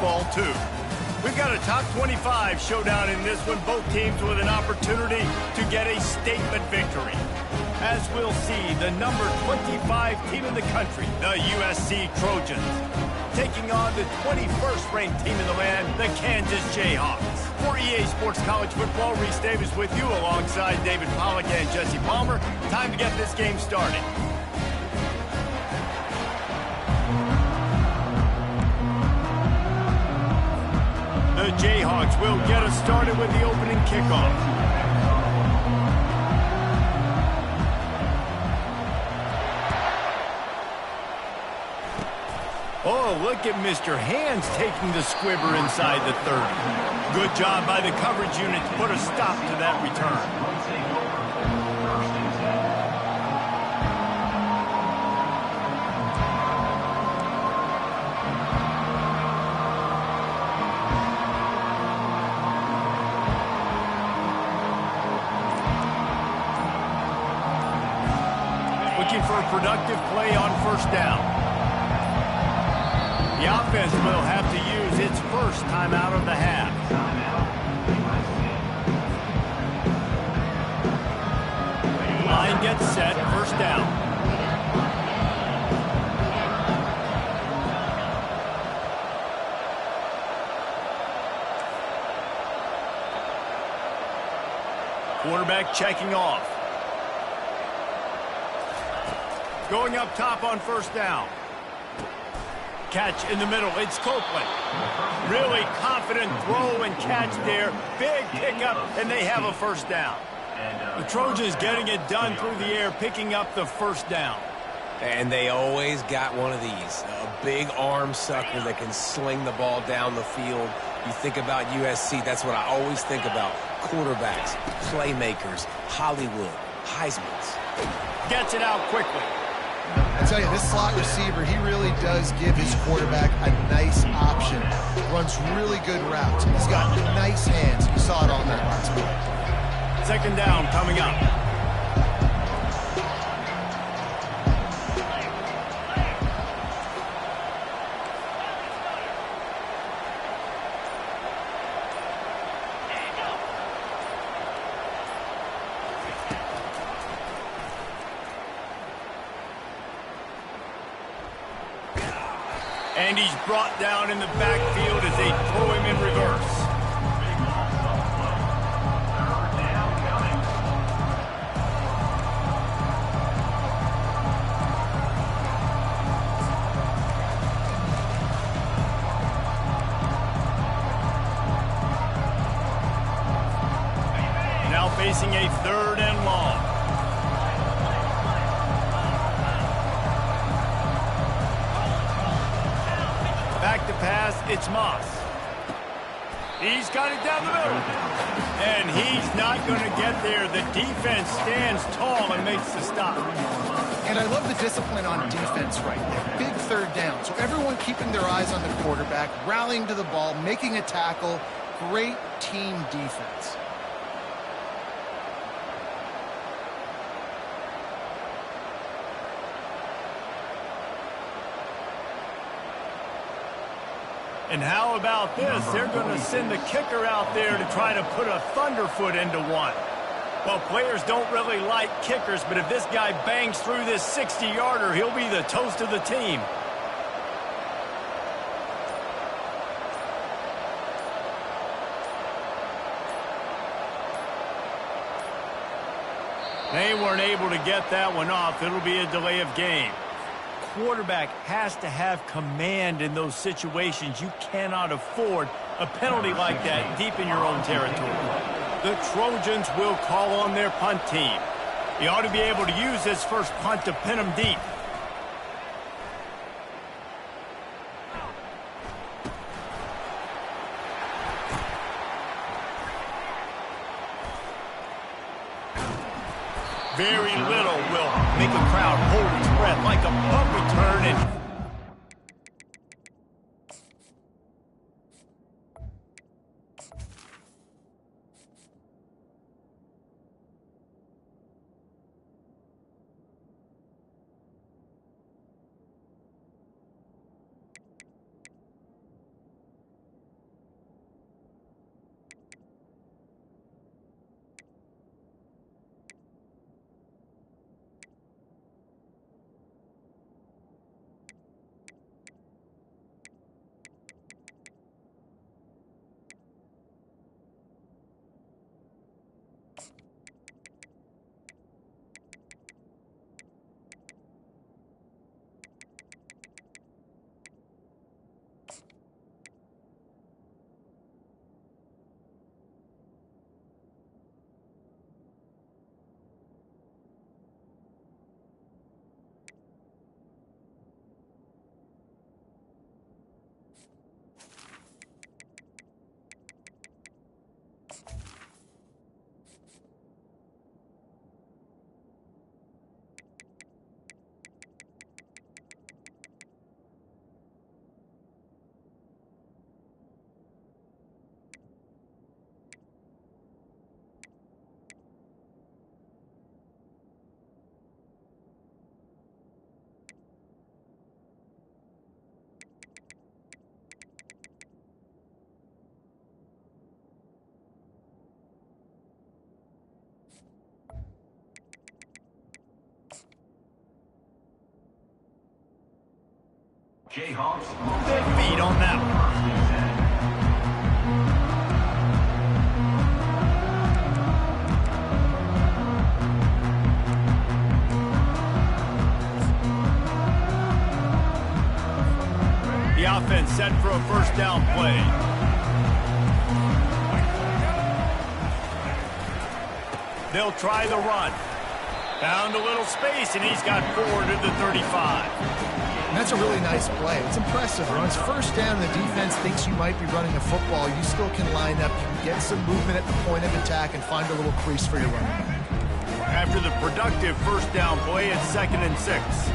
football, too. We've got a top 25 showdown in this one, both teams with an opportunity to get a statement victory. As we'll see, the number 25 team in the country, the USC Trojans, taking on the 21st ranked team in the land, the Kansas Jayhawks. For EA Sports College Football, Reese Davis with you alongside David Pollack and Jesse Palmer. Time to get this game started. The Jayhawks will get us started with the opening kickoff. Oh, look at Mr. Hands taking the squibber inside the 30. Good job by the coverage unit to put a stop to that return. Looking for a productive play on first down. The offense will have to use its first timeout of the half. Line gets set, first down. Quarterback checking off. Going up top on first down. Catch in the middle. It's Copeland. Really confident throw and catch there. Big pickup, and they have a first down. The Trojans getting it done through the air, picking up the first down. And they always got one of these. A big arm sucker that can sling the ball down the field. You think about USC, that's what I always think about. Quarterbacks, playmakers, Hollywood, Heismans. Gets it out quickly. I tell you, this slot receiver, he really does give his quarterback a nice option. Runs really good routes. He's got nice hands. You saw it on that last play. Second down coming up. And he's brought down in the backfield as they throw him in reverse. Now facing a third and long. Back to pass, it's Moss. He's got it down the middle. And he's not going to get there. The defense stands tall and makes the stop. And I love the discipline on defense right there. Big third down. So everyone keeping their eyes on the quarterback, rallying to the ball, making a tackle. Great team defense. And how about this? They're going to send the kicker out there to try to put a thunderfoot into one. Well, players don't really like kickers, but if this guy bangs through this 60-yarder, he'll be the toast of the team. They weren't able to get that one off. It'll be a delay of game. Quarterback has to have command in those situations. You cannot afford a penalty like that deep in your own territory. The Trojans will call on their punt team. He ought to be able to use this first punt to pin them deep. Very little will make a crowd hold its breath like a punt return. And Big beat on that one. The offense set for a first down play. They'll try the run. Found a little space, and he's got 4 to the 35. And that's a really nice play. It's impressive. On its first down, the defense thinks you might be running a football. You still can line up. You can get some movement at the point of attack and find a little crease for your running back. After the productive first down play, it's 2nd and 6.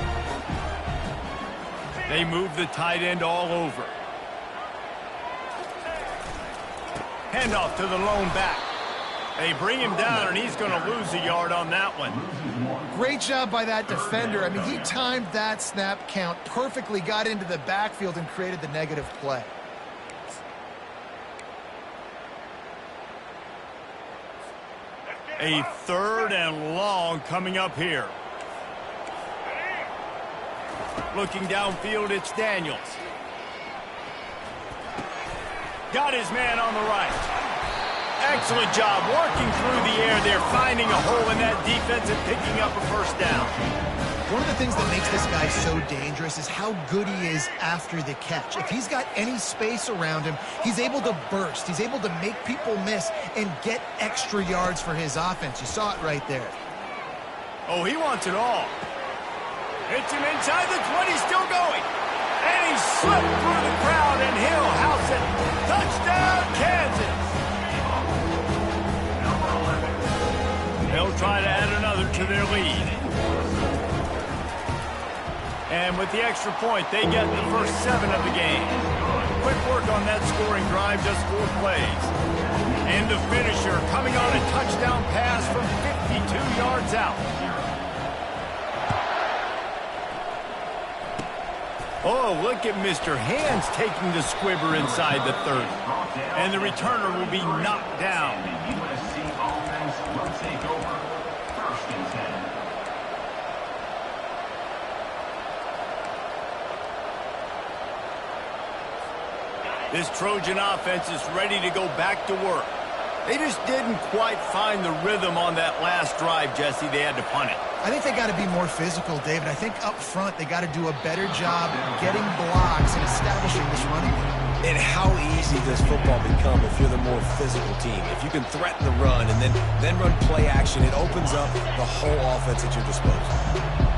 They move the tight end all over. Handoff to the lone back. They bring him down, and he's going to lose a yard on that one. Great job by that defender. I mean, he timed that snap count perfectly, got into the backfield, and created the negative play. A 3rd and long coming up here. Looking downfield, it's Daniels. Got his man on the right. Excellent job working through the air there, finding a hole in that defense and picking up a first down. One of the things that makes this guy so dangerous is how good he is after the catch. If he's got any space around him, he's able to burst. He's able to make people miss and get extra yards for his offense. You saw it right there. Oh, he wants it all. Hits him inside the 20, still going. And he slipped through the crowd, and he'll house it. Touchdown, Kansas. They'll try to add another to their lead. And with the extra point, they get the first 7 of the game. Quick work on that scoring drive, just 4 plays. And the finisher coming on a touchdown pass from 52 yards out. Oh, look at Mr. Hands taking the squibber inside the 30. And the returner will be knocked down. This Trojan offense is ready to go back to work. They just didn't quite find the rhythm on that last drive, Jesse. They had to punt it. I think they got to be more physical, David. I think up front they got to do a better job getting blocks and establishing this running game. And how easy does football become if you're the more physical team? If you can threaten the run and then run play action, it opens up the whole offense at your disposal.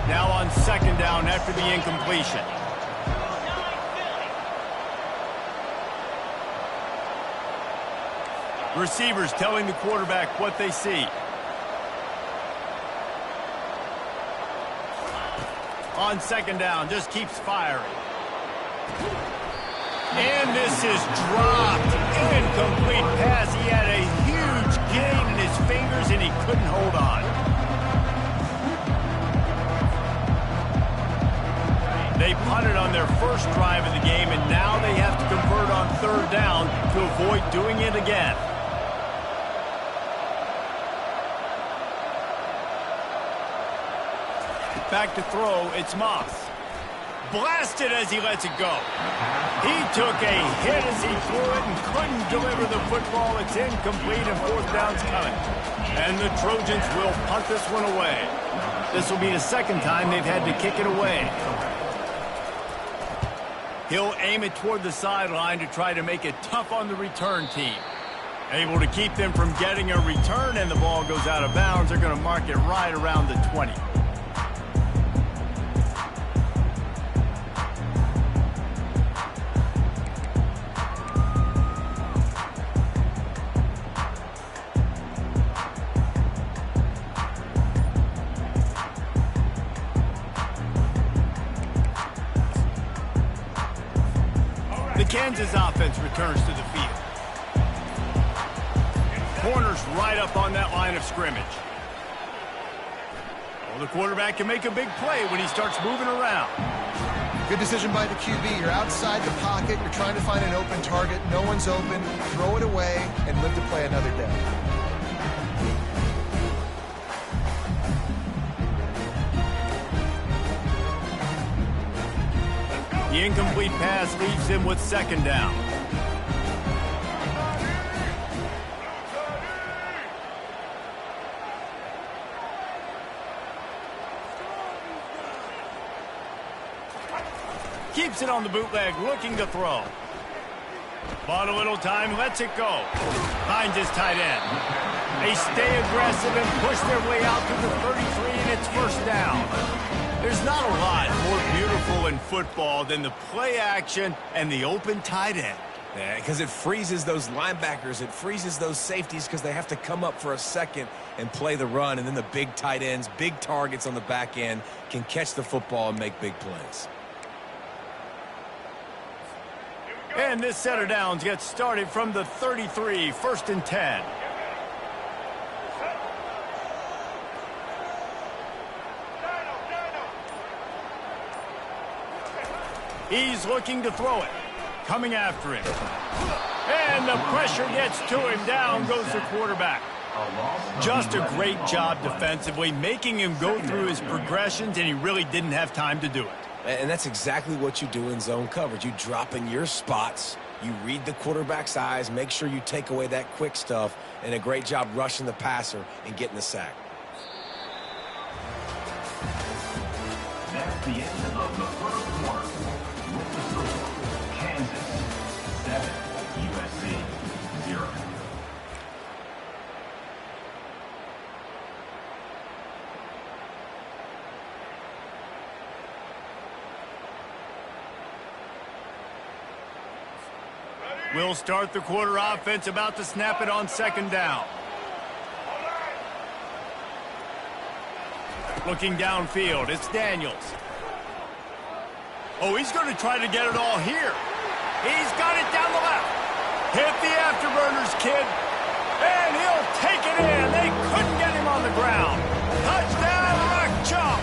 Now on 2nd down after the incompletion. Receivers telling the quarterback what they see. On 2nd down, just keeps firing. And this is dropped. Incomplete pass. He had a huge gain in his fingers, and he couldn't hold on. They punted on their first drive of the game, and now they have to convert on 3rd down to avoid doing it again. Back to throw, it's Moss. Blasted as he lets it go. He took a hit as he threw it and couldn't deliver the football. It's incomplete and 4th down's coming. And the Trojans will punt this one away. This will be the 2nd time they've had to kick it away. He'll aim it toward the sideline to try to make it tough on the return team. Able to keep them from getting a return, and the ball goes out of bounds. They're going to mark it right around the 20. The Kansas offense returns to the field. Corners right up on that line of scrimmage. Well, the quarterback can make a big play when he starts moving around. Good decision by the QB. You're outside the pocket. You're trying to find an open target. No one's open. Throw it away and live to play another day. The incomplete pass leaves him with second down. Keeps it on the bootleg, looking to throw. Bought a little time, lets it go. Finds his tight end. They stay aggressive and push their way out to the 33, and it's first down. There's not a lot more beautiful in football than the play action and the open tight end. Yeah, because it freezes those linebackers. It freezes those safeties because they have to come up for a second and play the run. And then the big tight ends, big targets on the back end can catch the football and make big plays. And this set of downs gets started from the 33, first and 10. He's looking to throw it. Coming after him. And the pressure gets to him. Down goes the quarterback. Just a great job defensively, making him go through his progressions, and he really didn't have time to do it. And that's exactly what you do in zone coverage. You drop in your spots, you read the quarterback's eyes, make sure you take away that quick stuff, and a great job rushing the passer and getting the sack. That's the end of the first quarter. With the score, Kansas 7, USC 0. We'll start the quarter offense, about to snap it on second down. Looking downfield, it's Daniels. Oh, he's going to try to get it all here. He's got it down the left. Hit the afterburners, kid. And he'll take it in. They couldn't get him on the ground. Touchdown, Rock Chalk.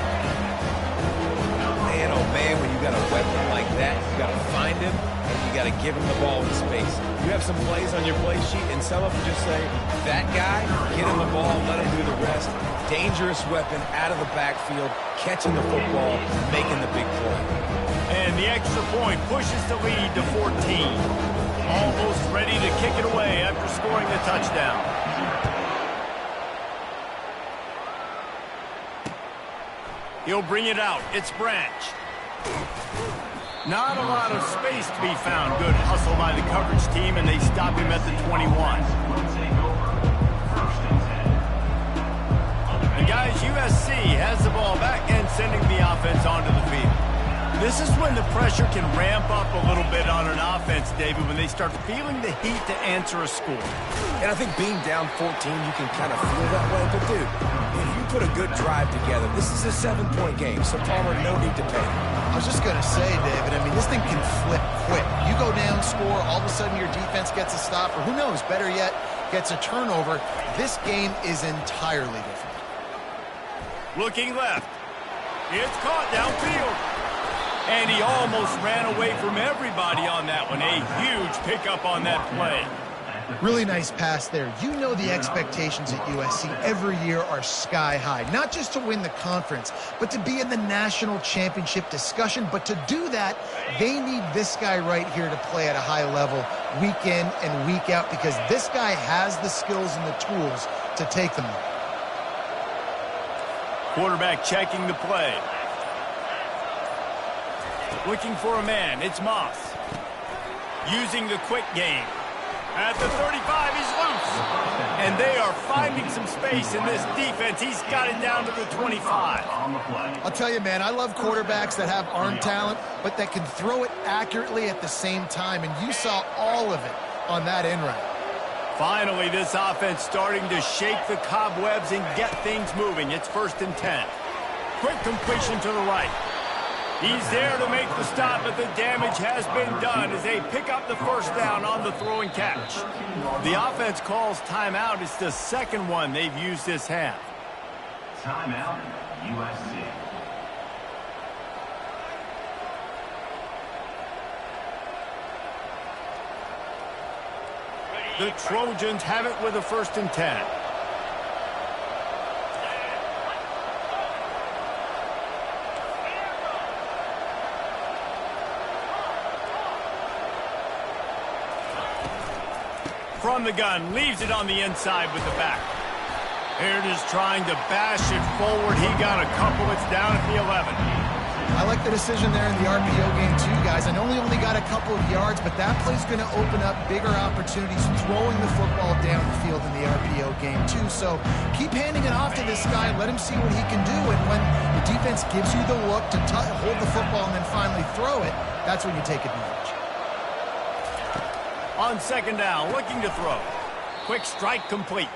Man, oh man, when you got a weapon like that, you got to find him, and you got to give him the ball in space. You have some plays on your play sheet, and some of them just say, that guy, get him the ball, let him do the rest. Dangerous weapon out of the backfield, catching the football, making the big play. And the extra point pushes the lead to 14. Almost ready to kick it away after scoring the touchdown. He'll bring it out. It's Branch. Not a lot of space to be found. Good hustle by the coverage team, and they stop him at the 21. The guys, USC has the ball back and sending the offense onto the field. This is when the pressure can ramp up a little bit on an offense, David, when they start feeling the heat to answer a score. And I think being down 14, you can kind of feel that way. But, dude, if you put a good drive together, this is a 7-point game, so Palmer, no need to panic. I was just going to say, David, I mean, this thing can flip quick. You go down, score, all of a sudden your defense gets a stop, or who knows, better yet, gets a turnover. This game is entirely different. Looking left. It's caught downfield. And he almost ran away from everybody on that one. A huge pickup on that play. Really nice pass there. You know the expectations at USC every year are sky high. Not just to win the conference, but to be in the national championship discussion. But to do that, they need this guy right here to play at a high level week in and week out, because this guy has the skills and the tools to take them there. Quarterback checking the play. Looking for a man. It's Moss. Using the quick game. At the 35, he's loose. And they are finding some space in this defense. He's got it down to the 25. I'll tell you, man, I love quarterbacks that have arm talent, but that can throw it accurately at the same time. And you saw all of it on that in route. Finally, this offense starting to shake the cobwebs and get things moving. It's first and 10. Quick completion to the right. He's there to make the stop, but the damage has been done as they pick up the first down on the throw and catch. The offense calls timeout. It's the second one they've used this half. Timeout, USC. The Trojans have it with a first and 10. From the gun, leaves it on the inside with the back. Here it is trying to bash it forward. He got a couple. It's down at the 11. I like the decision there in the RPO game too, guys. I know he only got a couple of yards, but that play's going to open up bigger opportunities throwing the football down the field in the RPO game too. So keep handing it off to this guy. Let him see what he can do. And when the defense gives you the look to hold the football and then finally throw it, that's when you take advantage. On second down, looking to throw. Quick strike complete.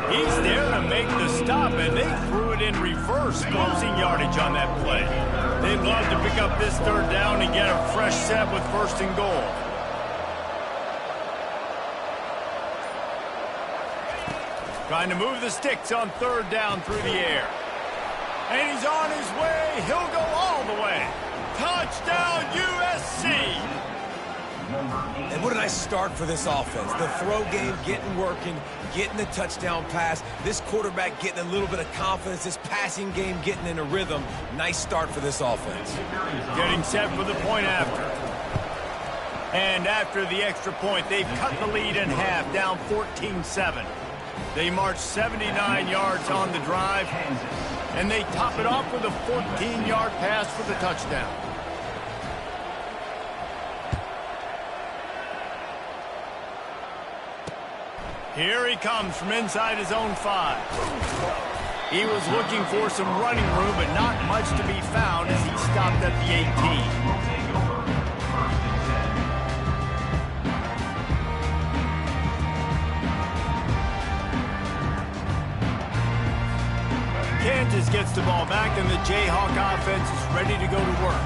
He's there to make the stop, and they threw it in reverse, closing yardage on that play. They'd love to pick up this third down and get a fresh set with first and goal. Trying to move the sticks on third down through the air. And he's on his way. He'll go all the way. Touchdown, USC! And what a nice start for this offense. The throw game getting working, getting the touchdown pass. This quarterback getting a little bit of confidence. This passing game getting in a rhythm. Nice start for this offense. Getting set for the point after. And after the extra point, they've cut the lead in half, down 14-7. They march 79 yards on the drive, and they top it off with a 14-yard pass for the touchdown. Here he comes from inside his own 5. He was looking for some running room, but not much to be found as he stopped at the 18. Kansas gets the ball back, and the Jayhawk offense is ready to go to work.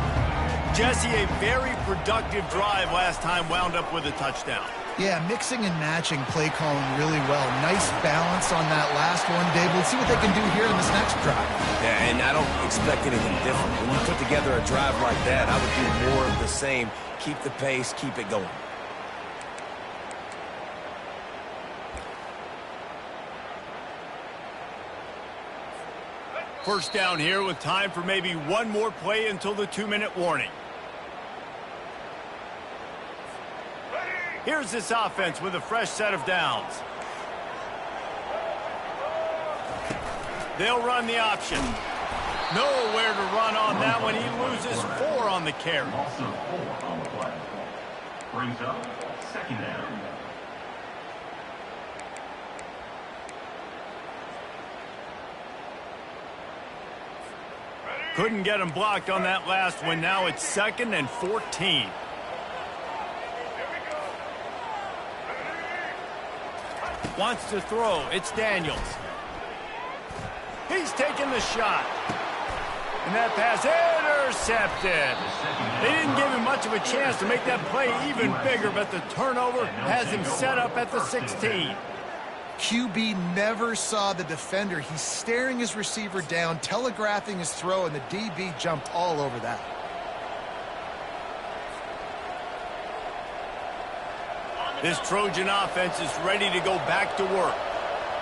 Jesse, a very productive drive last time, wound up with a touchdown. Yeah, mixing and matching play calling really well. Nice balance on that last one, Dave. Let's see what they can do here in this next drive. Yeah, and I don't expect anything different. When you put together a drive like that, I would do more of the same. Keep the pace, keep it going. First down here with time for maybe one more play until the 2-minute warning. Here's this offense with a fresh set of downs. They'll run the option. Nowhere to run on that one. He loses 4 on the carry. Also 4 on the play. Brings up second down. Couldn't get him blocked on that last one. Now it's 2nd and 14. Wants to throw. It's Daniels. He's taking the shot. And that pass intercepted. They didn't give him much of a chance to make that play even bigger, but the turnover has him set up at the 16. QB never saw the defender. He's staring his receiver down, telegraphing his throw, and the DB jumped all over that. This Trojan offense is ready to go back to work.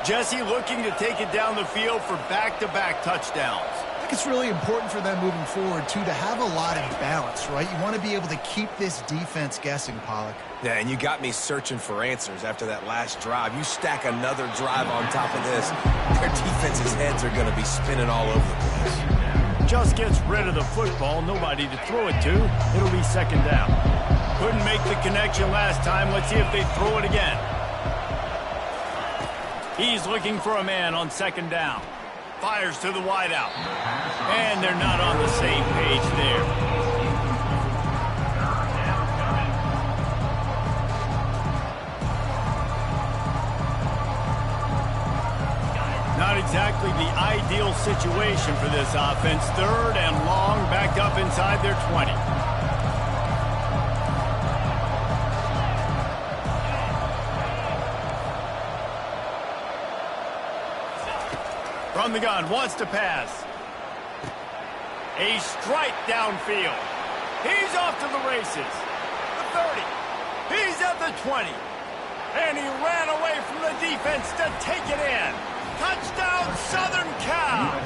Jesse looking to take it down the field for back-to-back touchdowns. I think it's really important for them moving forward, too, to have a lot of balance, right? You want to be able to keep this defense guessing, Pollock. Yeah, and you got me searching for answers after that last drive. You stack another drive on top of this, their defense's heads are going to be spinning all over the place. Just gets rid of the football, nobody to throw it to. It'll be second down. Couldn't make the connection last time. Let's see if they throw it again. He's looking for a man on second down. Fires to the wideout. And they're not on the same page there. Not exactly the ideal situation for this offense. 3rd and long, back up inside their 20. From the gun, wants to pass. A strike downfield. He's off to the races. The 30. He's at the 20. And he ran away from the defense to take it in. Touchdown, Southern Cal.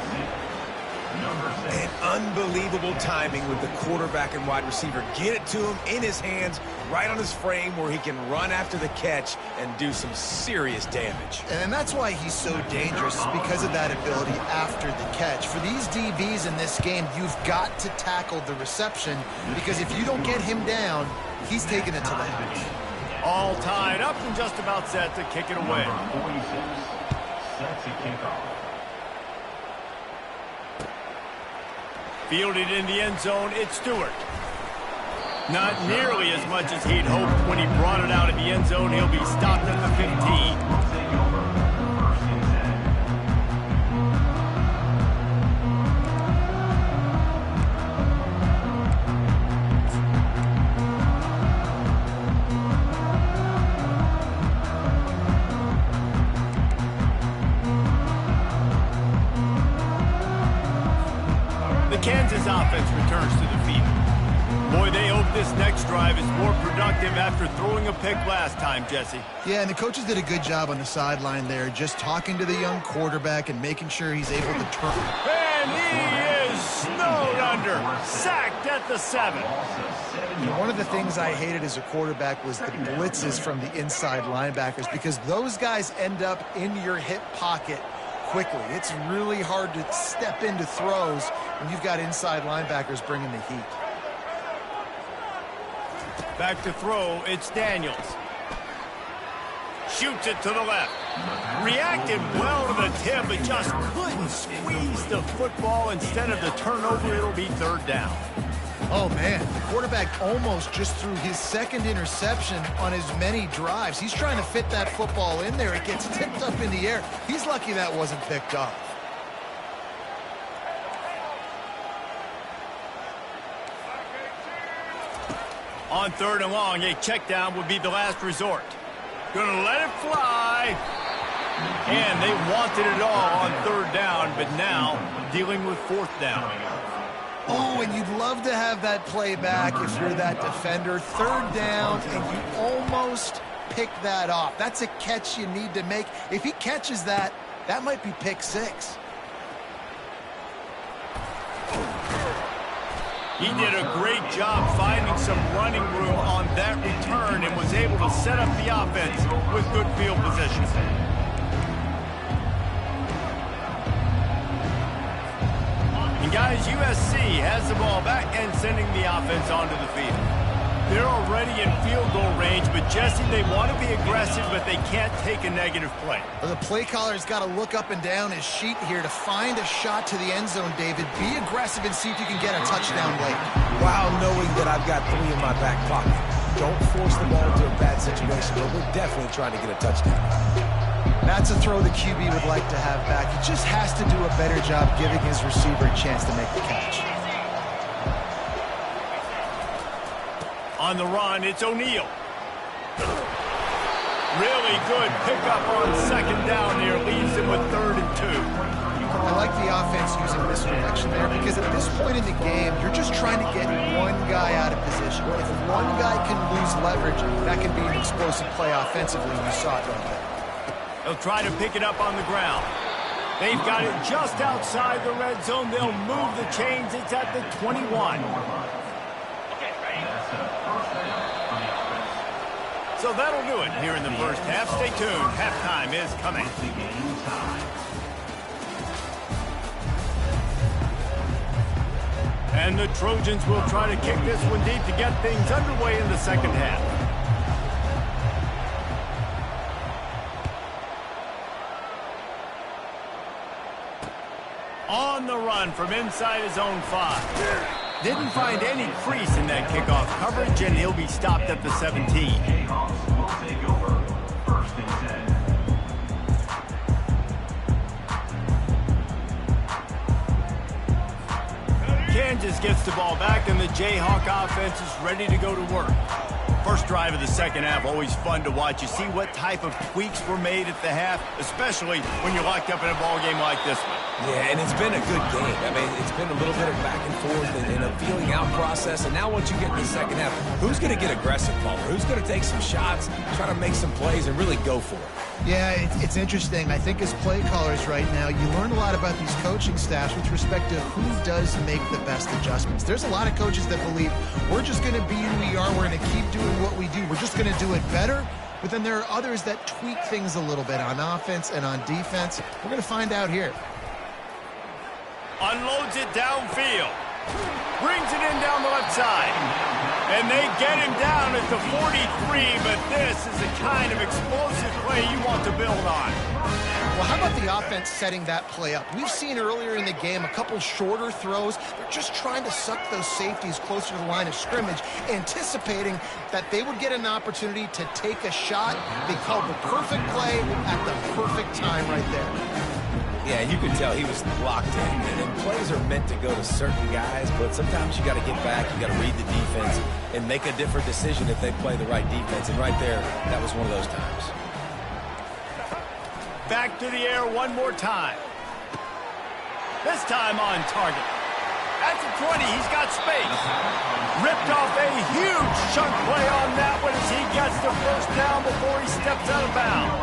And unbelievable timing with the quarterback and wide receiver. Get it to him in his hands, right on his frame where he can run after the catch and do some serious damage. And that's why he's so dangerous, is because of that ability after the catch. For these DBs in this game, you've got to tackle the reception, because if you don't get him down, he's taking it to the house. All tied up and just about set to kick it away. Number 46 set to kick off. Fielded in the end zone, it's Stewart. Not nearly as much as he'd hoped when he brought it out of the end zone. He'll be stopped at the 15. Take over. First and 10. The Kansas offense returns to the field. Boy, they hope this next drive is more productive after throwing a pick last time, Jesse. Yeah, and the coaches did a good job on the sideline there, just talking to the young quarterback and making sure he's able to turn. And he is snowed under, sacked at the 7. One of the things I hated as a quarterback was the blitzes from the inside linebackers, because those guys end up in your hip pocket quickly. It's really hard to step into throws when you've got inside linebackers bringing the heat. Back to throw, it's Daniels. Shoots it to the left. Reacted well to the tip, but just couldn't squeeze the football. Instead of the turnover, it'll be third down. Oh, man, the quarterback almost just threw his second interception on as many drives. He's trying to fit that football in there. It gets tipped up in the air. He's lucky that wasn't picked off. On third and long, a check down would be the last resort. Gonna let it fly. And they wanted it all on third down, but now dealing with fourth down. Oh, and you'd love to have that play back if you're that defender. Third down, and you almost pick that off. That's a catch you need to make. If he catches that, that might be pick 6. He did a great job finding some running room on that return and was able to set up the offense with good field position. And guys, USC has the ball back and sending the offense onto the field. They're already in field goal range, but Jesse, they want to be aggressive, but they can't take a negative play. Well, the play caller's got to look up and down his sheet here to find a shot to the end zone, David. Be aggressive and see if you can get a touchdown late. While knowing that I've got 3 in my back pocket. Don't force the ball into a bad situation, but we're definitely trying to get a touchdown. That's a throw the QB would like to have back. He just has to do a better job giving his receiver a chance to make the catch. On the run, it's O'Neal. Really good pickup on second down there. Leaves him with 3rd and 2. I like the offense using misdirection there, because at this point in the game, you're just trying to get one guy out of position. If one guy can lose leverage, that can be an explosive play offensively. You saw it right there. They'll try to pick it up on the ground. They've got it just outside the red zone. They'll move the chains. It's at the 21. So that'll do it here in the first half. Stay tuned. Halftime is coming. And the Trojans will try to kick this one deep to get things underway in the second half. On the run from inside his own 5. Didn't find any crease in that kickoff coverage, and he'll be stopped at the 17. Jayhawks will take over. First and 10. Kansas gets the ball back, and the Jayhawk offense is ready to go to work. First drive of the second half, always fun to watch. You see what type of tweaks were made at the half, especially when you're locked up in a ball game like this one. Yeah, and it's been a good game. I mean, it's been a little bit of back and forth and a feeling out process. And now once you get in the second half, who's going to get aggressive, Palmer? Who's going to take some shots, try to make some plays, and really go for it? Yeah, it's interesting. I think as play callers right now, you learn a lot about these coaching staffs with respect to who does make the best adjustments. There's a lot of coaches that believe we're just going to be who we are. We're going to keep doing what we do. We're just going to do it better. But then there are others that tweak things a little bit on offense and on defense. We're going to find out here. Unloads it downfield. Brings it in down the left side. And they get him down at the 43, but this is the kind of explosive play you want to build on. Well, how about the offense setting that play up? We've seen earlier in the game a couple shorter throws. They're just trying to suck those safeties closer to the line of scrimmage, anticipating that they would get an opportunity to take a shot. They called the perfect play at the perfect time right there. Yeah, you could tell he was locked in. And plays are meant to go to certain guys, but sometimes you got to get back, you got to read the defense, and make a different decision if they play the right defense. And right there, that was one of those times. Back to the air one more time. This time on target. At the 20, he's got space. Ripped off a huge chunk play on that one as he gets the first down before he steps out of bounds.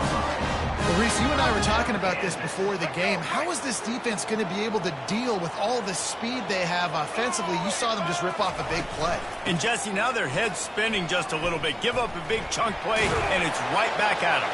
Well, Reese, you and I were talking about this before the game. How is this defense going to be able to deal with all the speed they have offensively? You saw them just rip off a big play. And, Jesse, now their head's spinning just a little bit. Give up a big chunk play, and it's right back at him.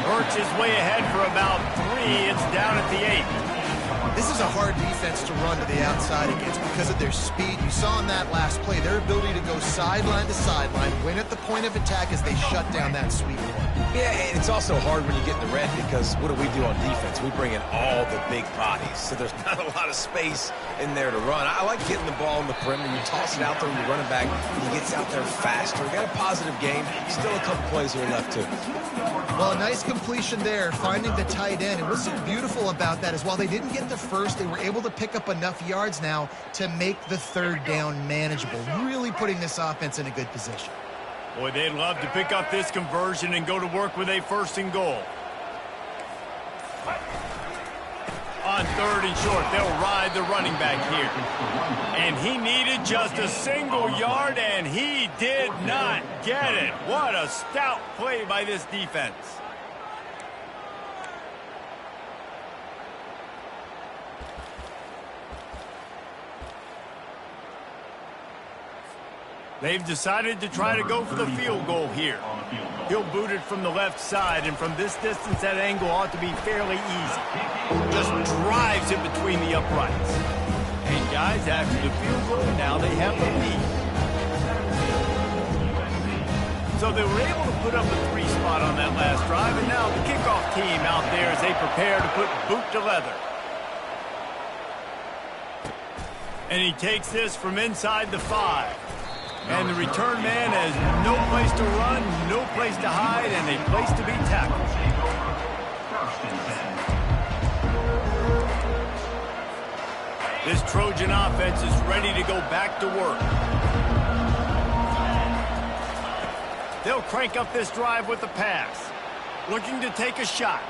Works his way ahead for about 3. It's down at the 8. This is a hard defense to run to the outside against because of their speed. You saw in that last play their ability to go sideline to sideline, win at the point of attack as they shut down that sweep play. Yeah, and it's also hard when you get in the red because what do we do on defense? We bring in all the big bodies, so there's not a lot of space in there to run. I like getting the ball in the perimeter. You toss it out there, you run it back, and he gets out there faster. We got a positive game. Still a couple plays here left, too. Well, a nice completion there, finding the tight end. And what's so beautiful about that is while they didn't get the first, they were able to pick up enough yards now to make the third down manageable, really putting this offense in a good position. Boy, they'd love to pick up this conversion and go to work with a first and goal. On third and short, they'll ride the running back here. And he needed just a single yard, and he did not get it. What a stout play by this defense. They've decided to try to go for the field goal here. He'll boot it from the left side, and from this distance, that angle ought to be fairly easy. Just drives it between the uprights. And guys, after the field goal, now they have the lead. So they were able to put up a 3 spot on that last drive, and now the kickoff team out there as they prepare to put boot to leather. And he takes this from inside the 5. And the return man has no place to run, no place to hide, and a place to be tackled. This Trojan offense is ready to go back to work. They'll crank up this drive with the pass. Looking to take a shot.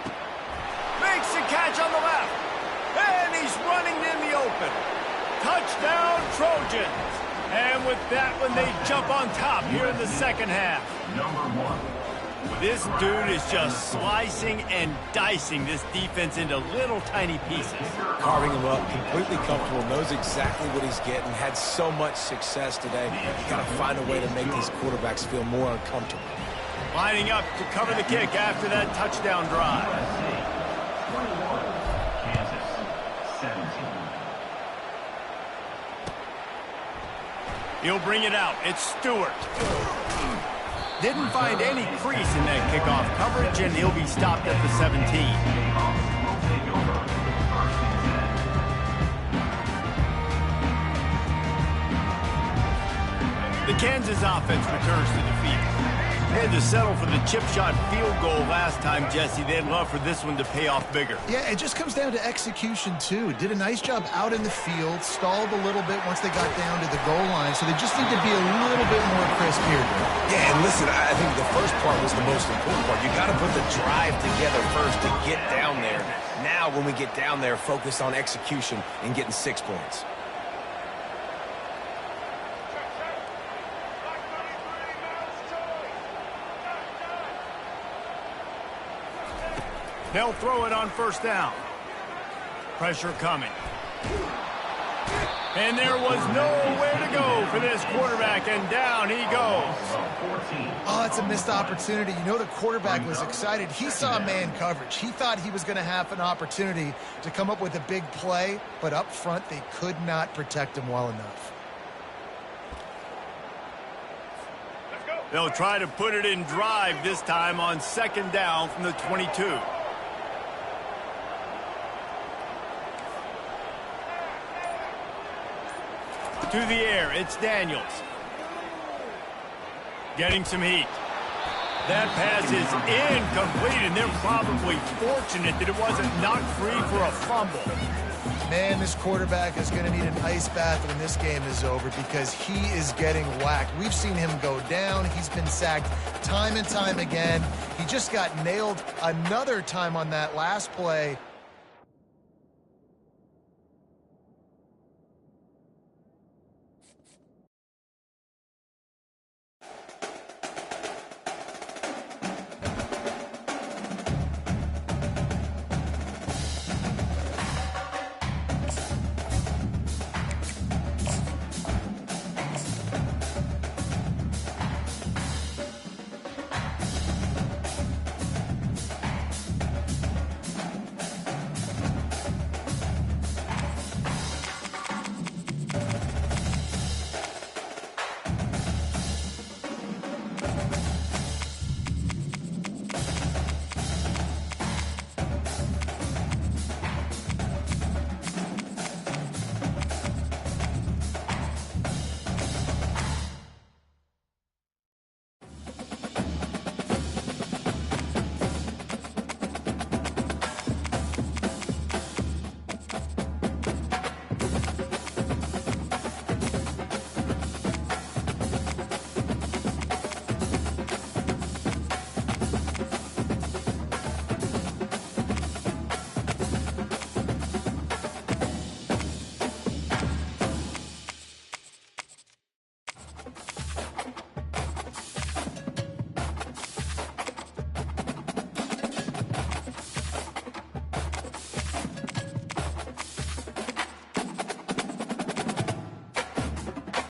Makes the catch on the left. And he's running in the open. Touchdown, Trojans. And with that one, they jump on top here in the second half. This dude is just slicing and dicing this defense into little tiny pieces. Carving him up, completely comfortable, knows exactly what he's getting, had so much success today. You got to find a way to make these quarterbacks feel more uncomfortable. Lining up to cover the kick after that touchdown drive. He'll bring it out. It's Stewart. Didn't find any crease in that kickoff coverage, and he'll be stopped at the 17. The Kansas offense returns to the field. They had to settle for the chip shot field goal last time, Jesse. They'd love for this one to pay off bigger. Yeah, it just comes down to execution, too. Did a nice job out in the field, stalled a little bit once they got down to the goal line, so they just need to be a little bit more crisp here. Yeah, and listen, I think the first part was the most important part. You got to put the drive together first to get down there. Now, when we get down there, focus on execution and getting 6 points. They'll throw it on first down. Pressure coming. And there was nowhere to go for this quarterback, and down he goes. Oh, it's a missed opportunity. You know, the quarterback was excited. He saw man coverage. He thought he was going to have an opportunity to come up with a big play, but up front they could not protect him well enough. They'll try to put it in drive this time on second down from the 22. To the air, it's Daniels. Getting some heat. That pass is incomplete, and they're probably fortunate that it wasn't knocked free for a fumble. Man, this quarterback is going to need an ice bath when this game is over because he is getting whacked. We've seen him go down. He's been sacked time and time again. He just got nailed another time on that last play.